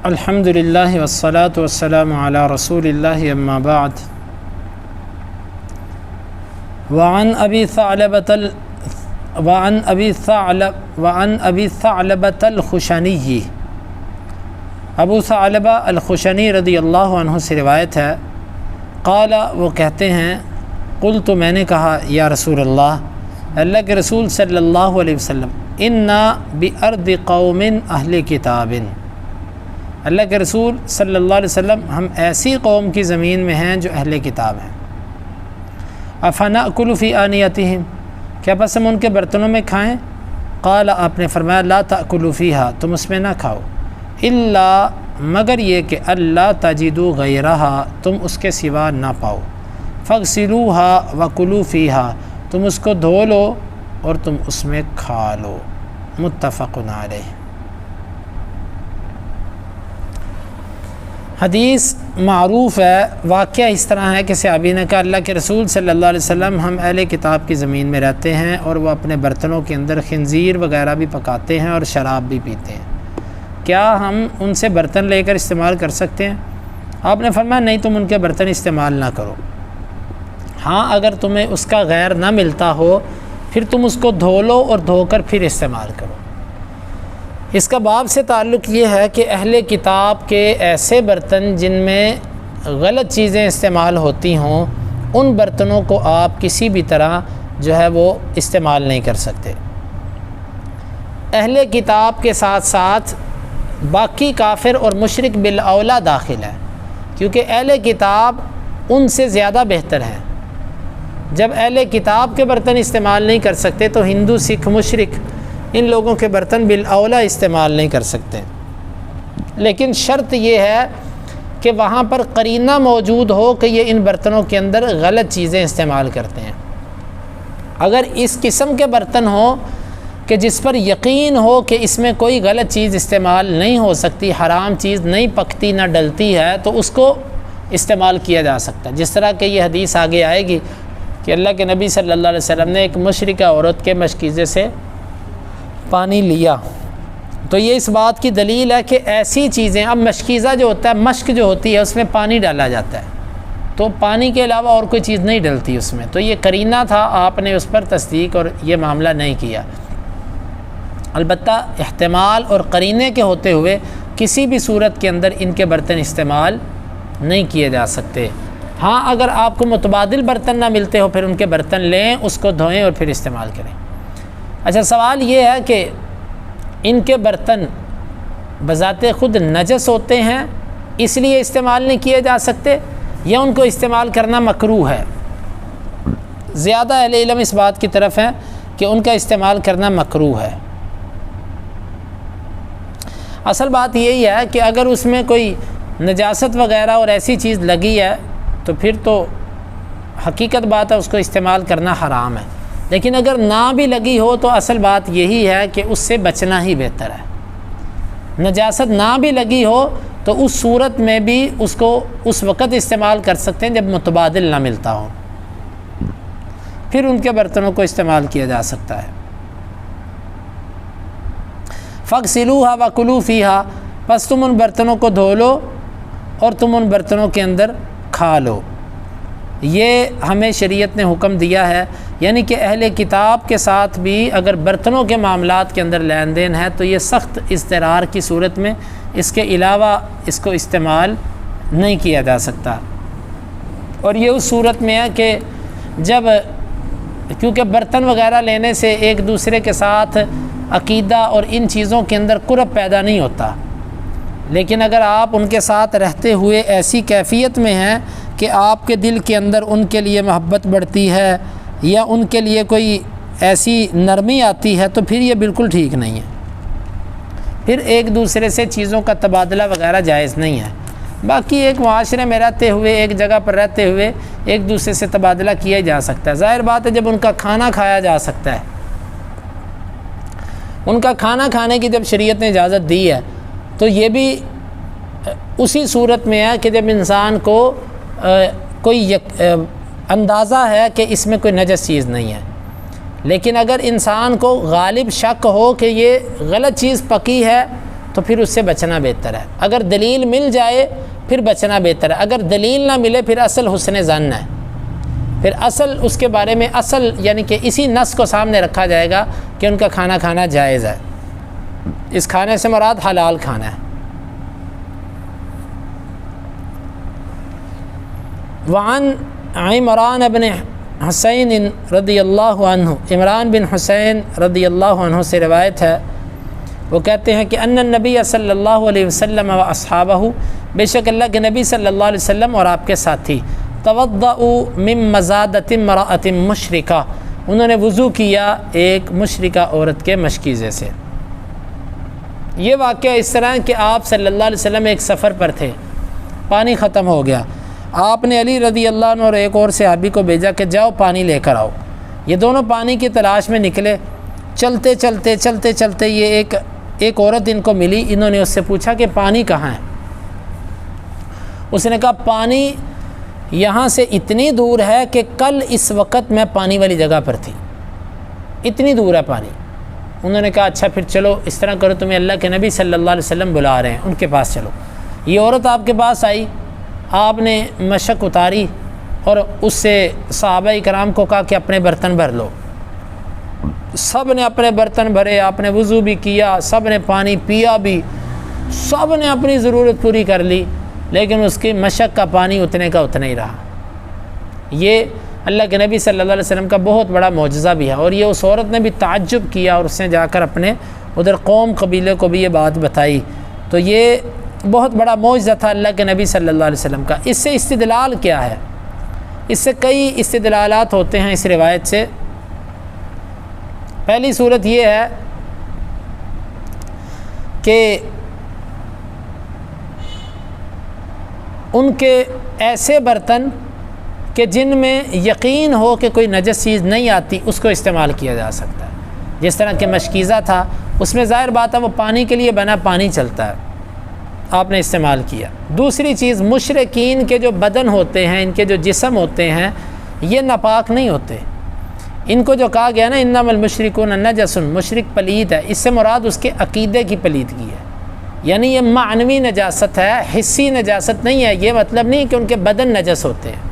الحمد للہ والصلاة والسلام علی رسول اللہ اما بعد وعن ابی ثعلبۃ الخشنی، ابو ثعلبہ الخشنی رضی اللہ عنہ سے روایت ہے، قال وہ کہتے ہیں، قلت میں نے کہا یا رسول اللہ کے رسول صلی اللہ علیہ وسلم، انا بارض قوم اہل کتاب، اللہ کے رسول صلی اللہ علیہ وسلم ہم ایسی قوم کی زمین میں ہیں جو اہل کتاب ہیں، افنأکل فی آنیتہم، کیا بس ہم ان کے برتنوں میں کھائیں؟ قال آپ نے فرمایا لا تأکلوا فیہا، تم اس میں نہ کھاؤ، الا مگر یہ کہ اللہ تجدوا غیرہا، تم اس کے سوا نہ پاؤ، فاغسلوہا وکلوا فیہا، تم اس کو دھو لو اور تم اس میں کھا لو، متفق علیہ۔ حدیث معروف ہے، واقعہ اس طرح ہے کہ صحابی نے کہا اللہ کے رسول صلی اللہ علیہ وسلم ہم اہل کتاب کی زمین میں رہتے ہیں اور وہ اپنے برتنوں کے اندر خنزیر وغیرہ بھی پکاتے ہیں اور شراب بھی پیتے ہیں، کیا ہم ان سے برتن لے کر استعمال کر سکتے ہیں؟ آپ نے فرمایا نہیں، تم ان کے برتن استعمال نہ کرو، ہاں اگر تمہیں اس کا غیر نہ ملتا ہو پھر تم اس کو دھو لو اور دھو کر پھر استعمال کرو۔ اس کا باب سے تعلق یہ ہے کہ اہل کتاب کے ایسے برتن جن میں غلط چیزیں استعمال ہوتی ہوں، ان برتنوں کو آپ کسی بھی طرح جو ہے وہ استعمال نہیں کر سکتے۔ اہل کتاب کے ساتھ ساتھ باقی کافر اور مشرک بالاولیٰ داخل ہے، کیونکہ اہل کتاب ان سے زیادہ بہتر ہیں۔ جب اہل کتاب کے برتن استعمال نہیں کر سکتے تو ہندو، سکھ، مشرک ان لوگوں کے برتن بالاولیٰ استعمال نہیں کر سکتے، لیکن شرط یہ ہے کہ وہاں پر قرینہ موجود ہو کہ یہ ان برتنوں کے اندر غلط چیزیں استعمال کرتے ہیں۔ اگر اس قسم کے برتن ہوں کہ جس پر یقین ہو کہ اس میں کوئی غلط چیز استعمال نہیں ہو سکتی، حرام چیز نہیں پکتی نہ ڈلتی ہے، تو اس کو استعمال کیا جا سکتا ہے، جس طرح کہ یہ حدیث آگے آئے گی کہ اللہ کے نبی صلی اللہ علیہ وسلم نے ایک مشرکہ عورت کے مشکیزے سے پانی لیا، تو یہ اس بات کی دلیل ہے کہ ایسی چیزیں، اب مشکیزہ جو ہوتا ہے، مشک جو ہوتی ہے اس میں پانی ڈالا جاتا ہے، تو پانی کے علاوہ اور کوئی چیز نہیں ڈلتی اس میں، تو یہ قرینہ تھا، آپ نے اس پر تصدیق اور یہ معاملہ نہیں کیا۔ البتہ احتمال اور قرینے کے ہوتے ہوئے کسی بھی صورت کے اندر ان کے برتن استعمال نہیں کیے جا سکتے۔ ہاں اگر آپ کو متبادل برتن نہ ملتے ہو پھر ان کے برتن لیں، اس کو دھوئیں اور پھر استعمال کریں۔ اچھا، سوال یہ ہے کہ ان کے برتن بذات خود نجس ہوتے ہیں اس لیے استعمال نہیں کیے جا سکتے، یا ان کو استعمال کرنا مکروہ ہے؟ زیادہ اہل علم اس بات کی طرف ہیں کہ ان کا استعمال کرنا مکروہ ہے۔ اصل بات یہی ہے کہ اگر اس میں کوئی نجاست وغیرہ اور ایسی چیز لگی ہے تو پھر تو حقیقت بات ہے اس کو استعمال کرنا حرام ہے، لیکن اگر نہ بھی لگی ہو تو اصل بات یہی ہے کہ اس سے بچنا ہی بہتر ہے۔ نجاست نہ بھی لگی ہو تو اس صورت میں بھی اس کو اس وقت استعمال کر سکتے ہیں جب متبادل نہ ملتا ہو، پھر ان کے برتنوں کو استعمال کیا جا سکتا ہے۔ فاغسلوہا وکلوا فیہا، بس تم ان برتنوں کو دھو لو اور تم ان برتنوں کے اندر کھا لو، یہ ہمیں شریعت نے حکم دیا ہے، یعنی کہ اہل کتاب کے ساتھ بھی اگر برتنوں کے معاملات کے اندر لین دین ہے تو یہ سخت اضطرار کی صورت میں اس کے علاوہ اس کو استعمال نہیں کیا جا سکتا، اور یہ اس صورت میں ہے کہ جب، کیونکہ برتن وغیرہ لینے سے ایک دوسرے کے ساتھ عقیدہ اور ان چیزوں کے اندر قرب پیدا نہیں ہوتا، لیکن اگر آپ ان کے ساتھ رہتے ہوئے ایسی کیفیت میں ہیں کہ آپ کے دل کے اندر ان کے لیے محبت بڑھتی ہے یا ان کے لیے کوئی ایسی نرمی آتی ہے تو پھر یہ بالکل ٹھیک نہیں ہے، پھر ایک دوسرے سے چیزوں کا تبادلہ وغیرہ جائز نہیں ہے۔ باقی ایک معاشرے میں رہتے ہوئے، ایک جگہ پر رہتے ہوئے ایک دوسرے سے تبادلہ کیا جا سکتا ہے، ظاہر بات ہے جب ان کا کھانا کھایا جا سکتا ہے، ان کا کھانا کھانے کی جب شریعت نے اجازت دی ہے تو یہ بھی اسی صورت میں ہے کہ جب انسان کو کوئی اندازہ ہے کہ اس میں کوئی نجس چیز نہیں ہے، لیکن اگر انسان کو غالب شک ہو کہ یہ غلط چیز پکی ہے تو پھر اس سے بچنا بہتر ہے۔ اگر دلیل مل جائے پھر بچنا بہتر ہے، اگر دلیل نہ ملے پھر اصل حسن ظن ہے، پھر اصل اس کے بارے میں اصل یعنی کہ اسی نص کو سامنے رکھا جائے گا کہ ان کا کھانا کھانا جائز ہے، اس کھانے سے مراد حلال کھانا ہے۔ وعن عمران بن حسین رضی اللہ عنہ، عمران بن حسین رضی اللہ عنہ سے روایت ہے، وہ کہتے ہیں کہ ان النبی صلی اللہ علیہ وسلم و اصحابہ، بے شک اللہ کے نبی صلی اللہ علیہ وسلم اور آپ کے ساتھی، توضؤوا من مزادۃ امرأۃ مشرکہ، انہوں نے وضو کیا ایک مشرکہ عورت کے مشکیزے سے۔ یہ واقعہ اس طرح کہ آپ صلی اللہ علیہ وسلم ایک سفر پر تھے، پانی ختم ہو گیا، آپ نے علی رضی اللہ عنہ اور ایک اور صحابی کو بھیجا کہ جاؤ پانی لے کر آؤ۔ یہ دونوں پانی کی تلاش میں نکلے، چلتے چلتے چلتے چلتے یہ ایک عورت ان کو ملی، انہوں نے اس سے پوچھا کہ پانی کہاں ہے؟ اس نے کہا پانی یہاں سے اتنی دور ہے کہ کل اس وقت میں پانی والی جگہ پر تھی، اتنی دور ہے پانی۔ انہوں نے کہا اچھا پھر چلو اس طرح کرو، تمہیں اللہ کے نبی صلی اللہ علیہ وسلم بلا رہے ہیں، ان کے پاس چلو۔ یہ عورت آپ کے پاس آئی، آپ نے مشق اتاری اور اس سے صحابہ کرام کو کہا کہ اپنے برتن بھر لو۔ سب نے اپنے برتن بھرے، آپ نے وضو بھی کیا، سب نے پانی پیا بھی، سب نے اپنی ضرورت پوری کر لی، لیکن اس کی مشق کا پانی اتنے کا اتنا ہی رہا۔ یہ اللہ کے نبی صلی اللہ علیہ وسلم کا بہت بڑا معجزہ بھی ہے، اور یہ اس عورت نے بھی تعجب کیا اور اس نے جا کر اپنے ادھر قوم قبیلے کو بھی یہ بات بتائی۔ تو یہ بہت بڑا معجزہ تھا اللہ کے نبی صلی اللہ علیہ وسلم کا۔ اس سے استدلال کیا ہے؟ اس سے کئی استدلالات ہوتے ہیں اس روایت سے۔ پہلی صورت یہ ہے کہ ان کے ایسے برتن کہ جن میں یقین ہو کہ کوئی نجس چیز نہیں آتی، اس کو استعمال کیا جا سکتا ہے۔ جس طرح کہ مشکیزہ تھا، اس میں ظاہر بات ہے وہ پانی کے لیے بنا، پانی چلتا ہے، آپ نے استعمال کیا۔ دوسری چیز، مشرکین کے جو بدن ہوتے ہیں، ان کے جو جسم ہوتے ہیں، یہ ناپاک نہیں ہوتے۔ ان کو جو کہا گیا نا انما المشرکون نجس، مشرک پلید ہے، اس سے مراد اس کے عقیدے کی پلیدگی ہے، یعنی یہ معنوی نجاست ہے، حسی نجاست نہیں ہے۔ یہ مطلب نہیں کہ ان کے بدن نجس ہوتے ہیں،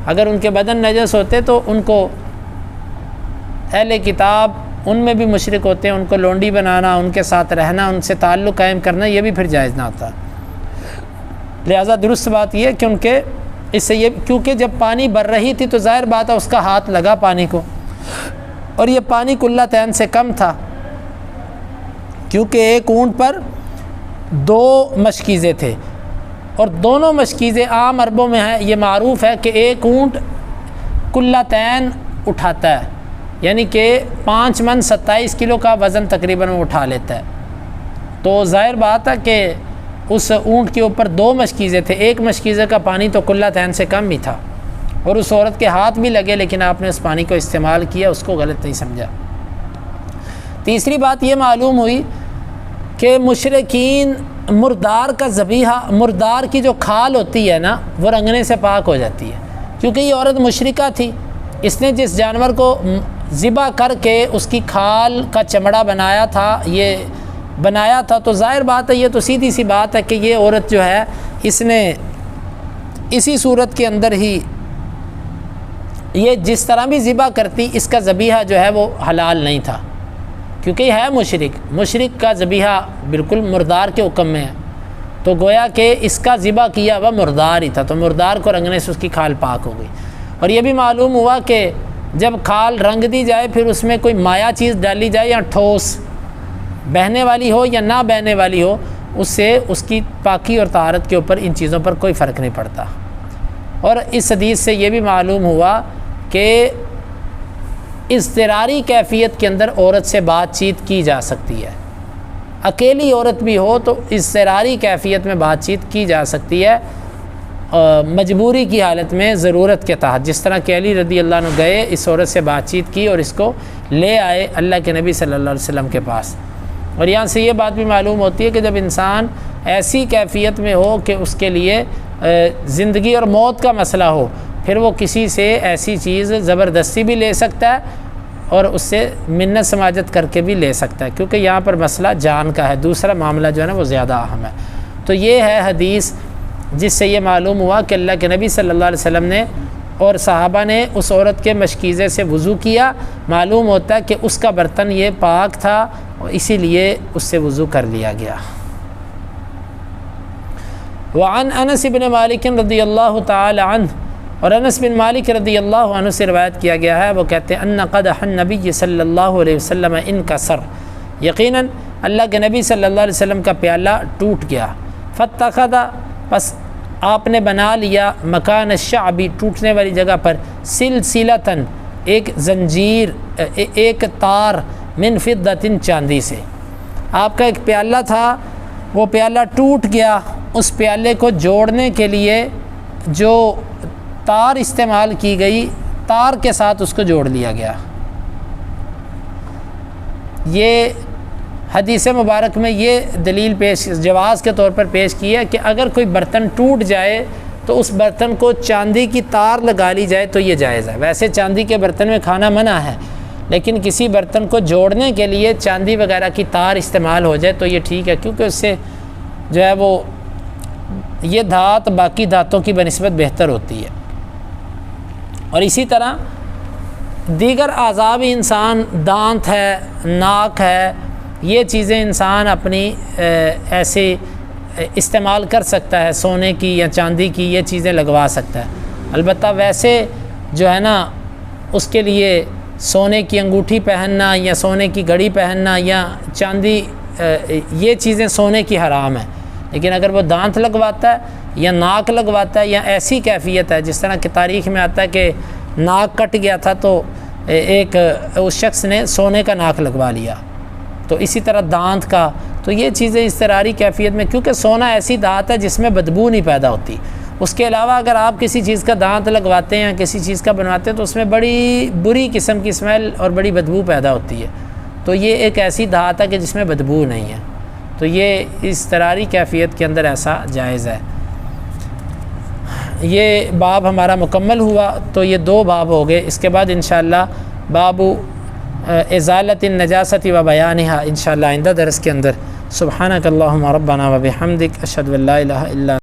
اگر ان کے بدن نجس ہوتے تو ان کو اہل کتاب ان میں بھی مشرک ہوتے ہیں، ان کو لونڈی بنانا، ان کے ساتھ رہنا، ان سے تعلق قائم کرنا، یہ بھی پھر جائز نہ ہوتا۔ لہذا درست بات یہ ہے کہ ان کے اس سے یہ، کیونکہ جب پانی بھر رہی تھی تو ظاہر بات ہے اس کا ہاتھ لگا پانی کو، اور یہ پانی کلتین سے کم تھا، کیونکہ ایک اونٹ پر 2 مشکیزیں تھے، اور دونوں مشکیزیں عام عربوں میں ہے، یہ معروف ہے کہ ایک اونٹ کلتین اٹھاتا ہے، یعنی کہ 5 من 27 کلو کا وزن تقریباً وہ اٹھا لیتا ہے۔ تو ظاہر بات ہے کہ اس اونٹ کے اوپر 2 مشکیزیں تھے، ایک مشکیزے کا پانی تو کلتین سے کم بھی تھا، اور اس عورت کے ہاتھ بھی لگے، لیکن آپ نے اس پانی کو استعمال کیا، اس کو غلط نہیں سمجھا۔ تیسری بات یہ معلوم ہوئی کہ مشرکین مردار کا ذبیحہ، مردار کی جو کھال ہوتی ہے نا، وہ رنگنے سے پاک ہو جاتی ہے، کیونکہ یہ عورت مشرکہ تھی، اس نے جس جانور کو ذبح کر کے اس کی کھال کا چمڑا بنایا تھا، تو ظاہر بات ہے، یہ تو سیدھی سی بات ہے کہ یہ عورت جو ہے اس نے اسی صورت کے اندر ہی یہ جس طرح بھی ذبح کرتی، اس کا ذبیحہ جو ہے وہ حلال نہیں تھا، کیونکہ یہ ہے مشرک کا ذبیحہ بالکل مردار کے حکم میں ہے، تو گویا کہ اس کا ذبح کیا وہ مردار ہی تھا، تو مردار کو رنگنے سے اس کی کھال پاک ہو گئی۔ اور یہ بھی معلوم ہوا کہ جب کھال رنگ دی جائے پھر اس میں کوئی مایا چیز ڈالی جائے یا ٹھوس، بہنے والی ہو یا نہ بہنے والی ہو، اس سے اس کی پاکی اور طہارت کے اوپر ان چیزوں پر کوئی فرق نہیں پڑتا۔ اور اس حدیث سے یہ بھی معلوم ہوا کہ اضطراری کیفیت کے اندر عورت سے بات چیت کی جا سکتی ہے، اکیلی عورت بھی ہو تو اضطراری کیفیت میں بات چیت کی جا سکتی ہے، مجبوری کی حالت میں، ضرورت کے تحت، جس طرح کہ علی رضی اللہ عنہ گئے، اس عورت سے بات چیت کی اور اس کو لے آئے اللہ کے نبی صلی اللہ علیہ وسلم کے پاس۔ اور یہاں سے یہ بات بھی معلوم ہوتی ہے کہ جب انسان ایسی کیفیت میں ہو کہ اس کے لیے زندگی اور موت کا مسئلہ ہو، پھر وہ کسی سے ایسی چیز زبردستی بھی لے سکتا ہے، اور اس سے منت سماجت کر کے بھی لے سکتا ہے، کیونکہ یہاں پر مسئلہ جان کا ہے، دوسرا معاملہ جو ہے نا وہ زیادہ اہم ہے۔ تو یہ ہے حدیث جس سے یہ معلوم ہوا کہ اللہ کے نبی صلی اللہ علیہ وسلم نے اور صحابہ نے اس عورت کے مشکیزے سے وضو کیا، معلوم ہوتا ہے کہ اس کا برتن یہ پاک تھا اور اسی لیے اس سے وضو کر لیا گیا۔ وعن انس بن مالک رضی اللہ تعالی عنہ، اور انس بن مالک رضی اللہ عنہ سے روایت کیا گیا ہے، وہ کہتے ہیں ان قدح النبی صلی اللہ علیہ وسلم انکسر، یقیناً اللہ کے نبی صلی اللہ علیہ وسلم کا پیالہ ٹوٹ گیا، فاتخذ، پس آپ نے بنا لیا مکان الشعبی، ٹوٹنے والی جگہ پر، سلسلتن، ایک زنجیر، ایک تار، من فضۃ، چاندی سے۔ آپ کا ایک پیالہ تھا، وہ پیالہ ٹوٹ گیا، اس پیالے کو جوڑنے کے لیے جو تار استعمال کی گئی، تار کے ساتھ اس کو جوڑ لیا گیا۔ یہ حدیث مبارک میں یہ دلیل جواز کے طور پر پیش کی ہے کہ اگر کوئی برتن ٹوٹ جائے تو اس برتن کو چاندی کی تار لگا لی جائے تو یہ جائز ہے۔ ویسے چاندی کے برتن میں کھانا منع ہے، لیکن کسی برتن کو جوڑنے کے لیے چاندی وغیرہ کی تار استعمال ہو جائے تو یہ ٹھیک ہے، کیونکہ اس سے جو ہے وہ یہ دھات باقی دھاتوں کی بنسبت بہتر ہوتی ہے۔ اور اسی طرح دیگر اعضاء بھی انسان، دانت ہے، ناک ہے، یہ چیزیں انسان اپنی ایسے استعمال کر سکتا ہے، سونے کی یا چاندی کی یہ چیزیں لگوا سکتا ہے۔ البتہ ویسے جو ہے نا اس کے لیے سونے کی انگوٹھی پہننا یا سونے کی گھڑی پہننا یا چاندی، یہ چیزیں سونے کی حرام ہیں، لیکن اگر وہ دانت لگواتا ہے یا ناک لگواتا ہے یا ایسی کیفیت ہے، جس طرح کہ تاریخ میں آتا ہے کہ ناک کٹ گیا تھا تو ایک اس شخص نے سونے کا ناک لگوا لیا، تو اسی طرح دانت کا، تو یہ چیزیں اضطراری کیفیت میں، کیونکہ سونا ایسی دھات ہے جس میں بدبو نہیں پیدا ہوتی۔ اس کے علاوہ اگر آپ کسی چیز کا دانت لگواتے ہیں یا کسی چیز کا بنواتے ہیں تو اس میں بڑی بری قسم کی اسمیل اور بڑی بدبو پیدا ہوتی ہے، تو یہ ایک ایسی دھات ہے کہ جس میں بدبو نہیں ہے، تو یہ اضطراری کیفیت کے اندر ایسا جائز ہے۔ یہ باب ہمارا مکمل ہوا، تو یہ 2 باب ہو گئے۔ اس کے بعد انشاءاللہ باب ازالت النجاست و بیانها انشاءاللہ آئندہ درس کے اندر۔ سبحانک اللہم ربنا و بحمدک، اشہد ان لا الہ الا